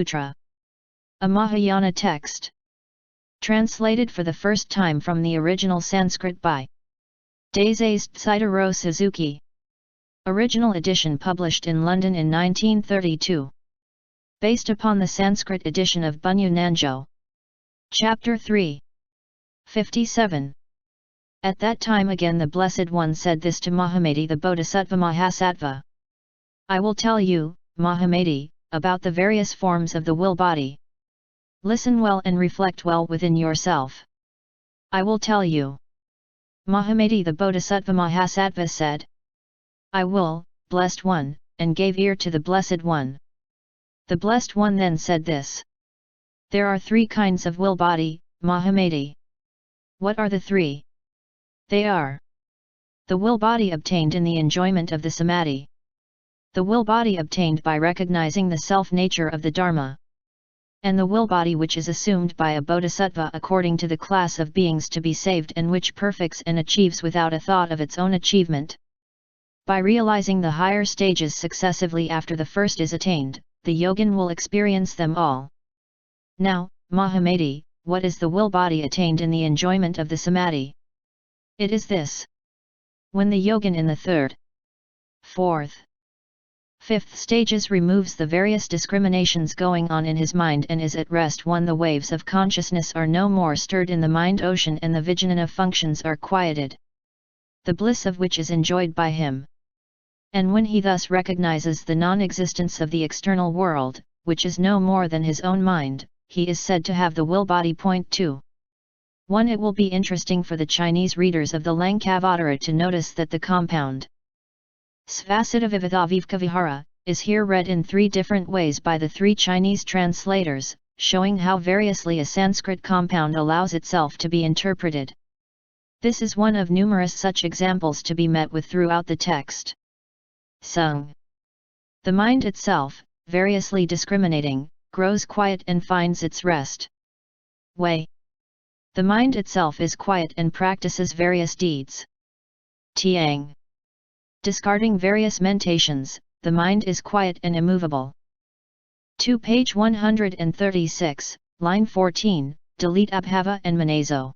Sutra. A Mahayana text. Translated for the first time from the original Sanskrit by DAISETZ SUZUKI. Original edition published in London in 1932. Based upon the Sanskrit edition of Bunyu Nanjo. Chapter 3. 57. At that time again the Blessed One said this to Mahamati the Bodhisattva Mahasattva. I will tell you, Mahamati, about the various forms of the will body. Listen well and reflect well within yourself. I will tell you. Mahamati the Bodhisattva Mahasattva said. I will, Blessed One, and gave ear to the Blessed One. The Blessed One then said this. There are three kinds of will body, Mahamati. What are the three? They are the will body obtained in the enjoyment of the samadhi, the will body obtained by recognizing the self-nature of the Dharma, and the will body which is assumed by a bodhisattva according to the class of beings to be saved and which perfects and achieves without a thought of its own achievement. By realizing the higher stages successively after the first is attained, the yogin will experience them all. Now, Mahamati, what is the will body attained in the enjoyment of the samadhi? It is this. When the yogin in the third, fourth, fifth stages removes the various discriminations going on in his mind and is at rest when the waves of consciousness are no more stirred in the mind ocean and the vijnana functions are quieted, the bliss of which is enjoyed by him. And when he thus recognizes the non-existence of the external world, which is no more than his own mind, he is said to have the will body. Point 2. 1. It will be interesting for the Chinese readers of the Lankavatara to notice that the compound Svasiddhavivadhavivkavihara is here read in three different ways by the three Chinese translators, showing how variously a Sanskrit compound allows itself to be interpreted. This is one of numerous such examples to be met with throughout the text. Sung. The mind itself, variously discriminating, grows quiet and finds its rest. Way. The mind itself is quiet and practices various deeds. Tiang. Discarding various mentations, the mind is quiet and immovable. 2. Page 136, line 14, delete abhava and manazo.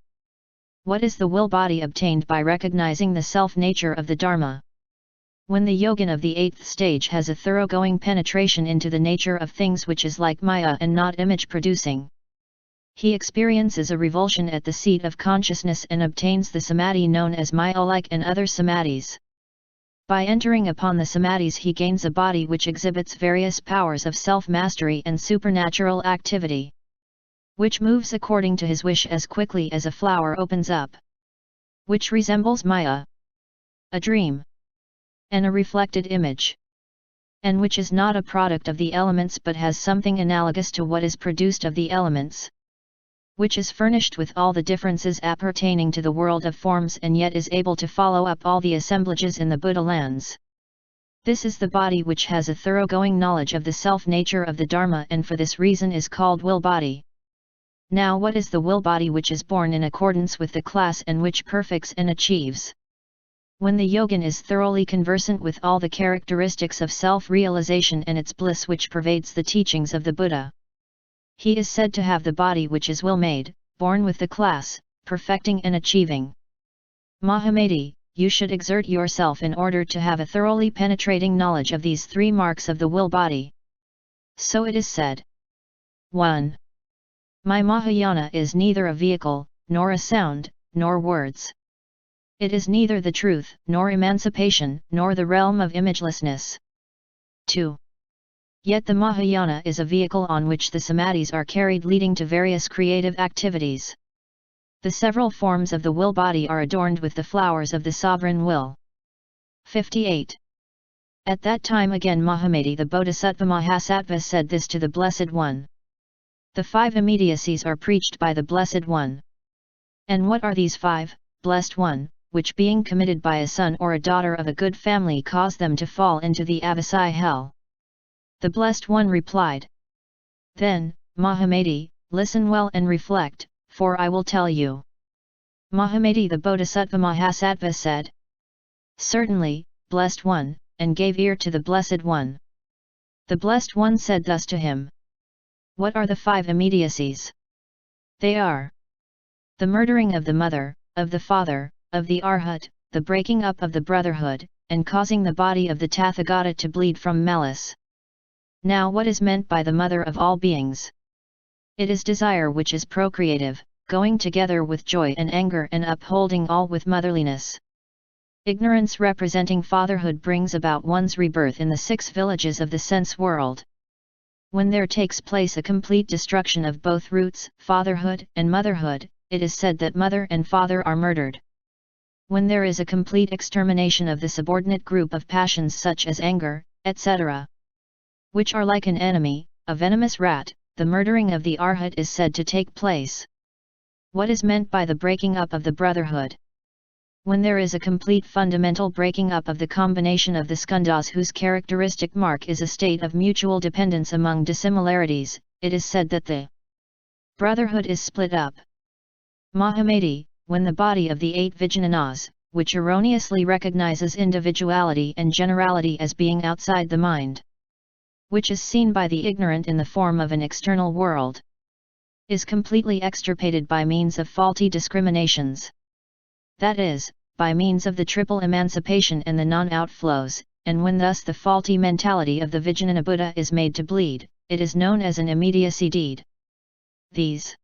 What is the will body obtained by recognizing the self-nature of the Dharma? When the yogin of the 8th stage has a thoroughgoing penetration into the nature of things which is like Maya and not image-producing, he experiences a revulsion at the seat of consciousness and obtains the samadhi known as Maya-like and other samadhis. By entering upon the samadhis he gains a body which exhibits various powers of self-mastery and supernatural activity, which moves according to his wish as quickly as a flower opens up, which resembles Maya, a dream, and a reflected image, and which is not a product of the elements but has something analogous to what is produced of the elements, which is furnished with all the differences appertaining to the world of forms and yet is able to follow up all the assemblages in the Buddha lands. This is the body which has a thoroughgoing knowledge of the self-nature of the Dharma and for this reason is called will body. Now what is the will body which is born in accordance with the class and which perfects and achieves? When the yogin is thoroughly conversant with all the characteristics of self-realization and its bliss which pervades the teachings of the Buddha, he is said to have the body which is will-made, born with the class, perfecting and achieving. Mahamati, you should exert yourself in order to have a thoroughly penetrating knowledge of these three marks of the will body. So it is said. 1. My Mahayana is neither a vehicle, nor a sound, nor words. It is neither the truth, nor emancipation, nor the realm of imagelessness. 2. Yet the Mahayana is a vehicle on which the samadhis are carried leading to various creative activities. The several forms of the will body are adorned with the flowers of the sovereign will. 58. At that time again Mahamati the Bodhisattva Mahasattva said this to the Blessed One. The 5 immediacies are preached by the Blessed One. And what are these 5, Blessed One, which being committed by a son or a daughter of a good family cause them to fall into the Avasai hell? The Blessed One replied. Then, Mahamati, listen well and reflect, for I will tell you. Mahamati the Bodhisattva Mahasattva said. Certainly, Blessed One, and gave ear to the Blessed One. The Blessed One said thus to him. What are the 5 immediacies? They are the murdering of the mother, of the father, of the arhat, the breaking up of the brotherhood, and causing the body of the Tathagata to bleed from malice. Now what is meant by the mother of all beings? It is desire which is procreative, going together with joy and anger and upholding all with motherliness. Ignorance representing fatherhood brings about one's rebirth in the 6 villages of the sense world. When there takes place a complete destruction of both roots, fatherhood and motherhood, it is said that mother and father are murdered. When there is a complete extermination of the subordinate group of passions such as anger, etc., which are like an enemy, a venomous rat, the murdering of the arhat is said to take place. What is meant by the breaking up of the brotherhood? When there is a complete fundamental breaking up of the combination of the skandhas whose characteristic mark is a state of mutual dependence among dissimilarities, it is said that the brotherhood is split up. Mahamati, when the body of the 8 vijnanas, which erroneously recognizes individuality and generality as being outside the mind, which is seen by the ignorant in the form of an external world, is completely extirpated by means of faulty discriminations. That is, by means of the triple emancipation and the non-outflows, and when thus the faulty mentality of the Vijnana Buddha is made to bleed, it is known as an immediacy deed. These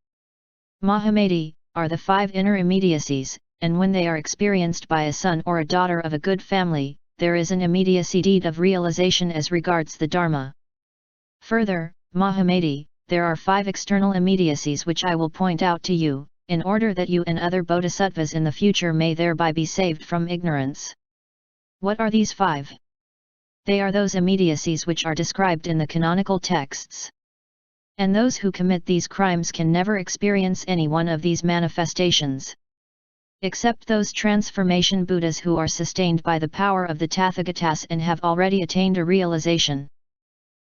Mahamati are the 5 inner immediacies, and when they are experienced by a son or a daughter of a good family, there is an immediacy deed of realization as regards the Dharma. Further, Mahamati, there are 5 external immediacies which I will point out to you, in order that you and other bodhisattvas in the future may thereby be saved from ignorance. What are these 5? They are those immediacies which are described in the canonical texts. And those who commit these crimes can never experience any one of these manifestations. Except those transformation Buddhas who are sustained by the power of the Tathagatas and have already attained a realization.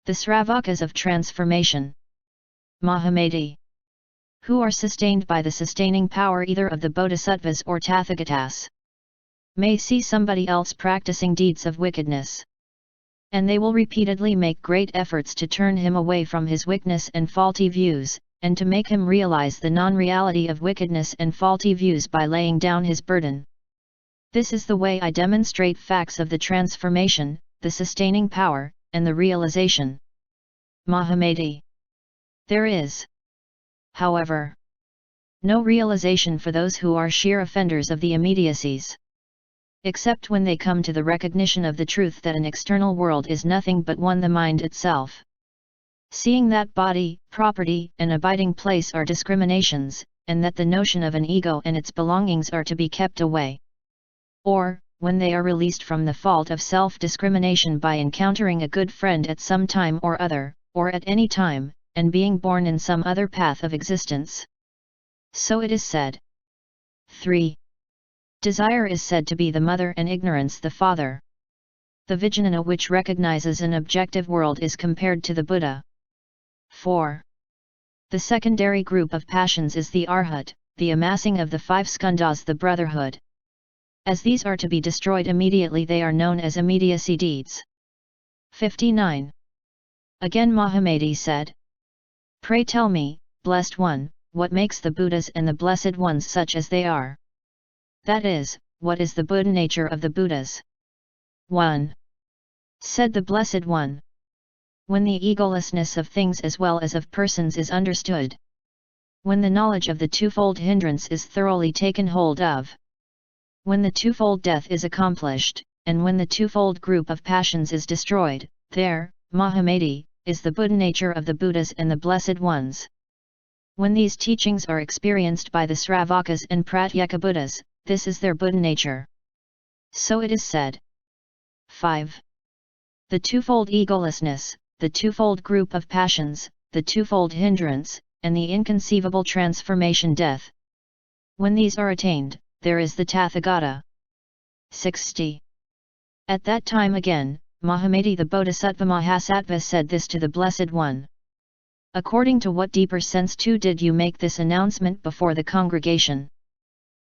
The Sravakas of transformation. Mahamati, who are sustained by the sustaining power either of the Bodhisattvas or Tathagatas, may see somebody else practicing deeds of wickedness, and they will repeatedly make great efforts to turn him away from his wickedness and faulty views, and to make him realize the non-reality of wickedness and faulty views by laying down his burden. This is the way I demonstrate facts of the transformation, the sustaining power, and the realization. Mahamati. There is, however, no realization for those who are sheer offenders of the immediacies, except when they come to the recognition of the truth that an external world is nothing but one, the mind itself. Seeing that body, property, and abiding place are discriminations, and that the notion of an ego and its belongings are to be kept away. Or, when they are released from the fault of self-discrimination by encountering a good friend at some time or other, or at any time, and being born in some other path of existence. So it is said. 3. Desire is said to be the mother and ignorance the father. The Vijnana which recognizes an objective world is compared to the Buddha. 4. The secondary group of passions is the arhat, the amassing of the 5 skandhas, the brotherhood. As these are to be destroyed immediately, they are known as immediacy deeds. 59. Again Mahamati said, "Pray tell me, blessed one, what makes the Buddhas and the blessed ones such as they are? That is, what is the Buddha nature of the Buddhas?" 1. Said the Blessed One, when the egolessness of things as well as of persons is understood, when the knowledge of the twofold hindrance is thoroughly taken hold of, when the twofold death is accomplished, and when the twofold group of passions is destroyed, there, Mahamati, is the Buddha nature of the Buddhas and the Blessed Ones. When these teachings are experienced by the Sravakas and Pratyeka Buddhas, this is their Buddha nature. So it is said. 5. The twofold egolessness, the twofold group of passions, the twofold hindrance, and the inconceivable transformation death. When these are attained, there is the Tathagata. 60. At that time again, Mahamati the Bodhisattva Mahasattva said this to the Blessed One. According to what deeper sense too did you make this announcement before the congregation?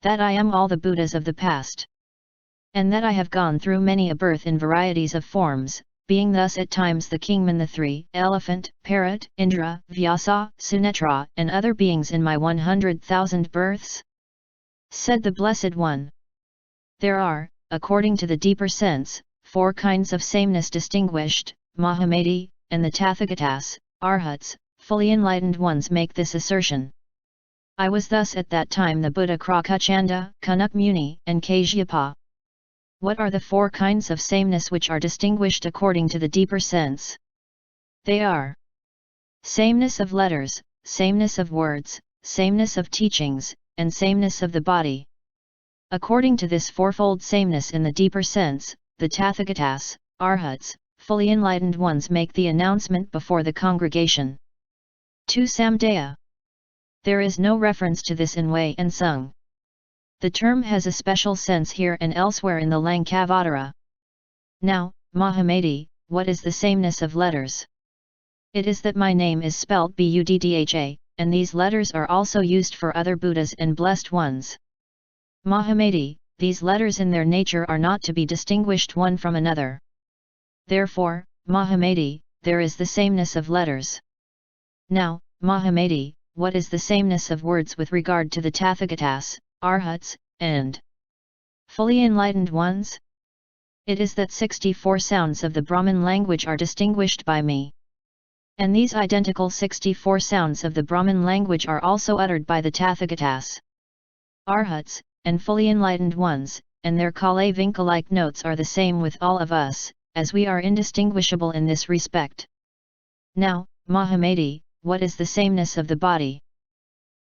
That I am all the Buddhas of the past. And that I have gone through many a birth in varieties of forms, being thus at times the kingman, the three, elephant, parrot, Indra, Vyasa, Sunetra, and other beings in my 100,000 births? Said the Blessed One. There are, according to the deeper sense, 4 kinds of sameness distinguished, Mahamati, and the Tathagatas, Arhats, fully enlightened ones make this assertion. I was thus at that time the Buddha Krakachanda, Kanak Muni, and Kasyapa. What are the 4 kinds of sameness which are distinguished according to the deeper sense? They are sameness of letters, sameness of words, sameness of teachings, and sameness of the body. According to this fourfold sameness in the deeper sense, the Tathagatas, Arhats, fully enlightened ones make the announcement before the congregation. 2 Samdaya. There is no reference to this in Wei and Sung. The term has a special sense here and elsewhere in the Lankavatara. Now, Mahamati, what is the sameness of letters? It is that my name is spelt Buddha, and these letters are also used for other Buddhas and blessed ones. Mahamati, these letters in their nature are not to be distinguished one from another. Therefore, Mahamati, there is the sameness of letters. Now, Mahamati, what is the sameness of words with regard to the Tathagatas, Arhats, and fully enlightened ones? It is that 64 sounds of the Brahmin language are distinguished by me. And these identical 64 sounds of the Brahmin language are also uttered by the Tathagatas, Arhats, and fully enlightened ones, and their kala-vinka-like notes are the same with all of us, as we are indistinguishable in this respect. Now, Mahamati, what is the sameness of the body?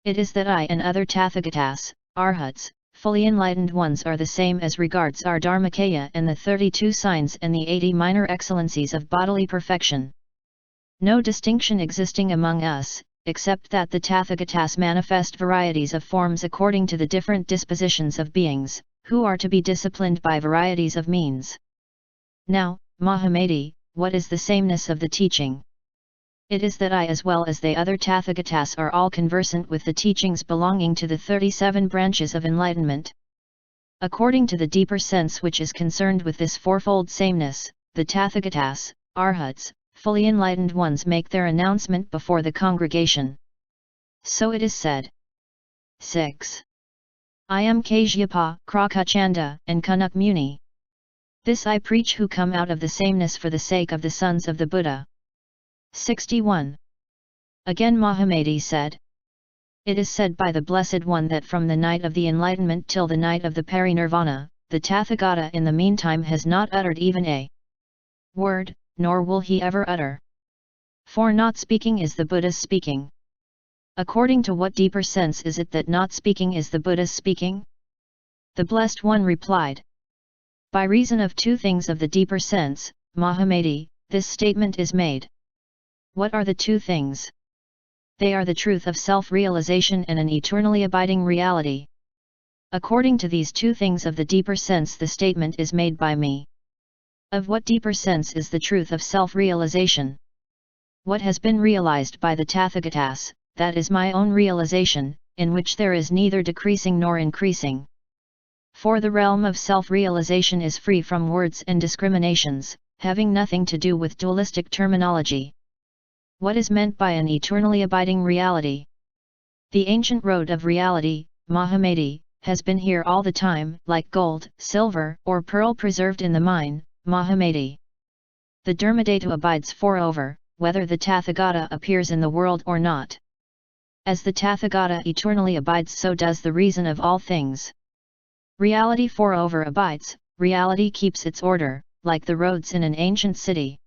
It is that I and other Tathagatas, Arhats, fully enlightened ones are the same as regards our Dharmakaya and the 32 signs and the 80 minor excellencies of bodily perfection. No distinction existing among us, except that the Tathagatas manifest varieties of forms according to the different dispositions of beings, who are to be disciplined by varieties of means. Now, Mahamati, what is the sameness of the teaching? It is that I as well as the other Tathagatas are all conversant with the teachings belonging to the 37 branches of enlightenment. According to the deeper sense which is concerned with this fourfold sameness, the Tathagatas, Arhats, fully enlightened ones make their announcement before the congregation. So it is said. 6. I am Kasyapa, Krakachanda, and Kanak Muni. This I preach who come out of the sameness for the sake of the sons of the Buddha. 61. Again Mahamati said. It is said by the Blessed One that from the night of the enlightenment till the night of the parinirvana, the Tathagata in the meantime has not uttered even a word, nor will he ever utter. For not speaking is the Buddha's speaking. According to what deeper sense is it that not speaking is the Buddha's speaking? The Blessed One replied. By reason of 2 things of the deeper sense, Mahamati, this statement is made. What are the 2 things? They are the truth of self-realization and an eternally abiding reality. According to these 2 things of the deeper sense the statement is made by me. Of what deeper sense is the truth of self-realization? What has been realized by the Tathagatas, that is my own realization, in which there is neither decreasing nor increasing. For the realm of self-realization is free from words and discriminations, having nothing to do with dualistic terminology. What is meant by an eternally abiding reality? The ancient road of reality, Mahamati, has been here all the time, like gold, silver, or pearl preserved in the mine, Mahamati. The Dharmadhatu abides foreover, whether the Tathagata appears in the world or not. As the Tathagata eternally abides, so does the reason of all things. Reality foreover abides, reality keeps its order, like the roads in an ancient city.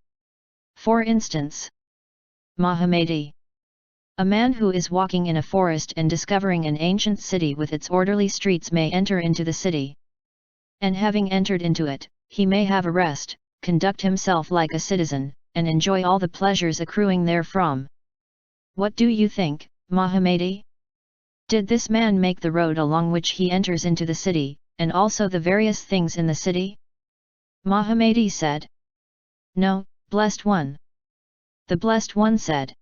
For instance, Mahamati. A man who is walking in a forest and discovering an ancient city with its orderly streets may enter into the city. And having entered into it, he may have a rest, conduct himself like a citizen, and enjoy all the pleasures accruing therefrom. What do you think, Mahamati? Did this man make the road along which he enters into the city, and also the various things in the city? Mahamati said. No, Blessed One. The Blessed One said.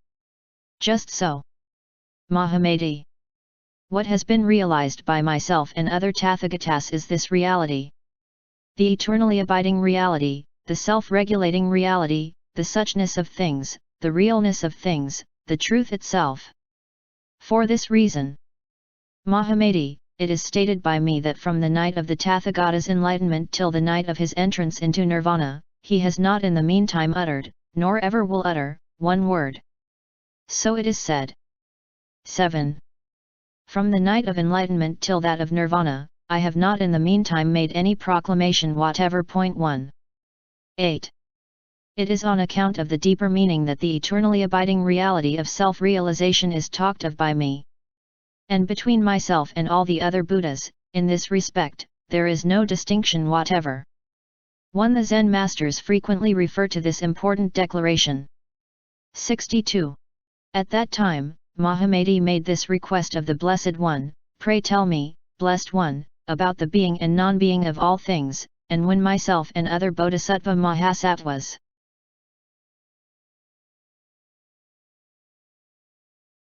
Just so. Mahamati. What has been realized by myself and other Tathagatas is this reality. The eternally abiding reality, the self-regulating reality, the suchness of things, the realness of things, the truth itself. For this reason, Mahamati, it is stated by me that from the night of the Tathagata's enlightenment till the night of his entrance into nirvana, he has not in the meantime uttered, nor ever will utter, one word. So it is said. 7. From the night of enlightenment till that of nirvana, I have not in the meantime made any proclamation whatever. 1. 8. It is on account of the deeper meaning that the eternally abiding reality of self-realization is talked of by me. And between myself and all the other Buddhas, in this respect, there is no distinction whatever. 1. The Zen masters frequently refer to this important declaration. 62. At that time, Mahamati made this request of the Blessed One, "Pray tell me, Blessed One, about the being and non-being of all things," and when myself and other Bodhisattva Mahasattvas